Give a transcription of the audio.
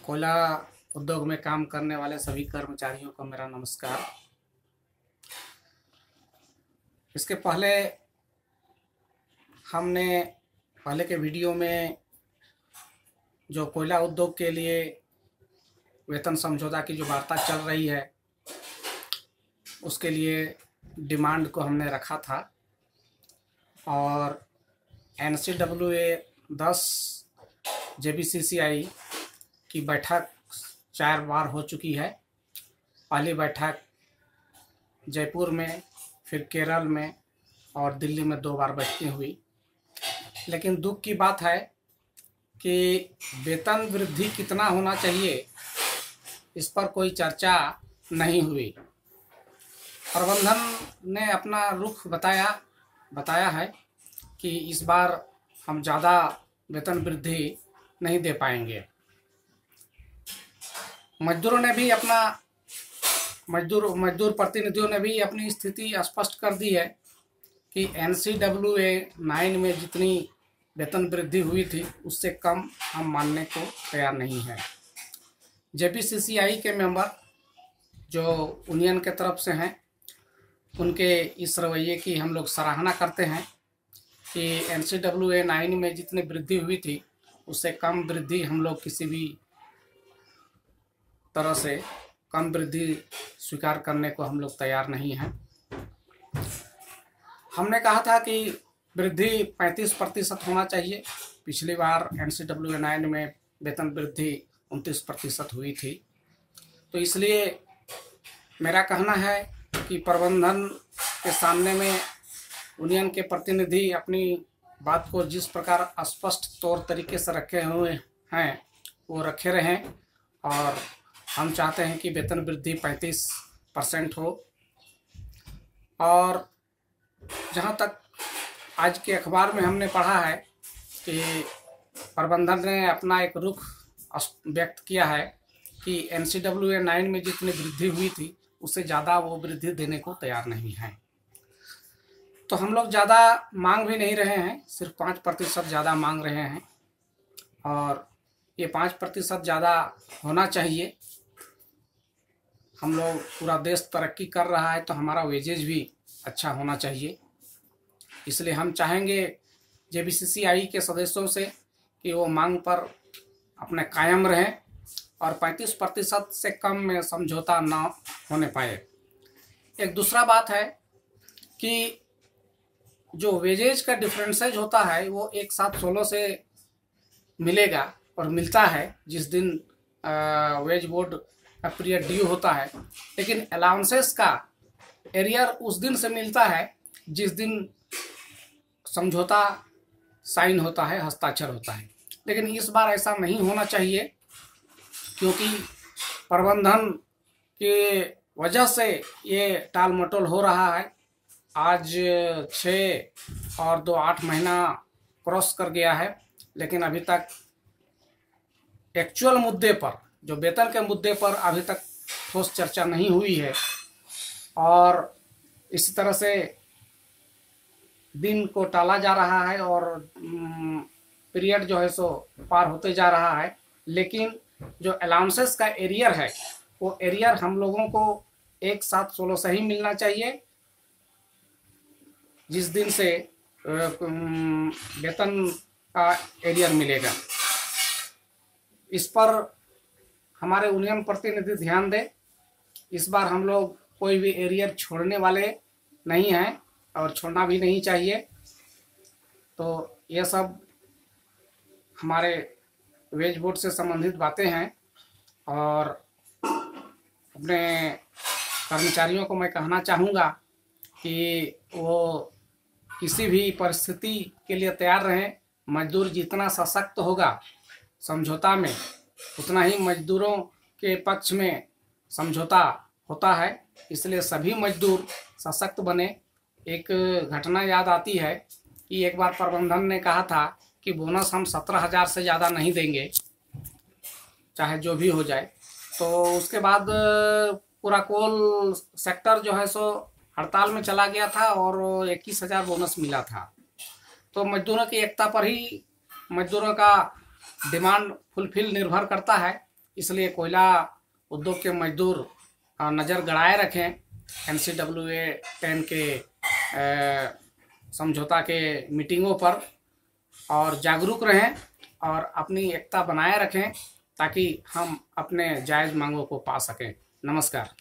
कोयला उद्योग में काम करने वाले सभी कर्मचारियों को मेरा नमस्कार। इसके पहले हमने पहले के वीडियो में जो कोयला उद्योग के लिए वेतन समझौता की जो वार्ता चल रही है उसके लिए डिमांड को हमने रखा था और NCWA 10 JBCCI की बैठक 4 बार हो चुकी है। पहली बैठक जयपुर में, फिर केरल में और दिल्ली में 2 बार बैठकें हुई। लेकिन दुख की बात है कि वेतन वृद्धि कितना होना चाहिए इस पर कोई चर्चा नहीं हुई। प्रबंधन ने अपना रुख बताया है कि इस बार हम ज़्यादा वेतन वृद्धि नहीं दे पाएंगे। मजदूरों ने भी अपना मजदूर प्रतिनिधियों ने भी अपनी स्थिति स्पष्ट कर दी है कि NCWA 9 में जितनी वेतन वृद्धि हुई थी उससे कम हम मानने को तैयार नहीं है। JBCCI के मेंबर जो यूनियन के तरफ से हैं उनके इस रवैये की हम लोग सराहना करते हैं कि NCWA 9 में जितनी वृद्धि हुई थी उससे कम वृद्धि हम लोग किसी भी तरह से कम वृद्धि स्वीकार करने को हम लोग तैयार नहीं हैं। हमने कहा था कि वृद्धि 35% होना चाहिए। पिछली बार NCWA 9 में वेतन वृद्धि 29% हुई थी। तो इसलिए मेरा कहना है कि प्रबंधन के सामने में यूनियन के प्रतिनिधि अपनी बात को जिस प्रकार स्पष्ट तौर तरीके से रखे हुए हैं वो रखे रहें और हम चाहते हैं कि वेतन वृद्धि 35% हो। और जहाँ तक आज के अखबार में हमने पढ़ा है कि प्रबंधन ने अपना एक रुख व्यक्त किया है कि NCWA 9 में जितनी वृद्धि हुई थी उससे ज़्यादा वो वृद्धि देने को तैयार नहीं है। तो हम लोग ज़्यादा मांग भी नहीं रहे हैं, सिर्फ 5% ज़्यादा मांग रहे हैं और ये 5% ज़्यादा होना चाहिए। हम लोग पूरा देश तरक्की कर रहा है तो हमारा वेजेज भी अच्छा होना चाहिए। इसलिए हम चाहेंगे JBCCI के सदस्यों से कि वो मांग पर अपने कायम रहें और 35% से कम में समझौता ना होने पाए। एक दूसरा बात है कि जो वेजेज का डिफरेंसेज होता है वो 1/7/16 से मिलेगा और मिलता है जिस दिन वेज बोर्ड का पीरियड ड्यू होता है। लेकिन अलाउंसेस का एरियर उस दिन से मिलता है जिस दिन समझौता साइन होता है, हस्ताक्षर होता है। लेकिन इस बार ऐसा नहीं होना चाहिए क्योंकि प्रबंधन के वजह से ये टाल मटोल हो रहा है। आज 6 और 2 8 महीना क्रॉस कर गया है लेकिन अभी तक एक्चुअल मुद्दे पर, जो वेतन के मुद्दे पर अभी तक ठोस चर्चा नहीं हुई है और इस तरह से दिन को टाला जा रहा है और पीरियड जो है सो पार होते जा रहा है। लेकिन जो अलाउंसेस का एरियर है वो एरियर हम लोगों को 1/7/16 से ही मिलना चाहिए जिस दिन से वेतन का एरियर मिलेगा। इस पर हमारे यूनियन प्रतिनिधि ध्यान दें। इस बार हम लोग कोई भी एरियर छोड़ने वाले नहीं हैं और छोड़ना भी नहीं चाहिए। तो यह सब हमारे वेज बोर्ड से संबंधित बातें हैं और अपने कर्मचारियों को मैं कहना चाहूँगा कि वो किसी भी परिस्थिति के लिए तैयार रहें। मजदूर जितना सशक्त होगा समझौता में उतना ही मजदूरों के पक्ष में समझौता होता है। इसलिए सभी मजदूर सशक्त बने। एक घटना याद आती है कि एक बार प्रबंधन ने कहा था कि बोनस हम 17,000 से ज़्यादा नहीं देंगे चाहे जो भी हो जाए। तो उसके बाद पूरा कोल सेक्टर जो है सो हड़ताल में चला गया था और 21,000 बोनस मिला था। तो मजदूरों की एकता पर ही मजदूरों का डिमांड फुलफिल निर्भर करता है। इसलिए कोयला उद्योग के मजदूर नज़र गड़ाए रखें NCWA 10 के समझौता के मीटिंगों पर और जागरूक रहें और अपनी एकता बनाए रखें ताकि हम अपने जायज़ मांगों को पा सकें। नमस्कार।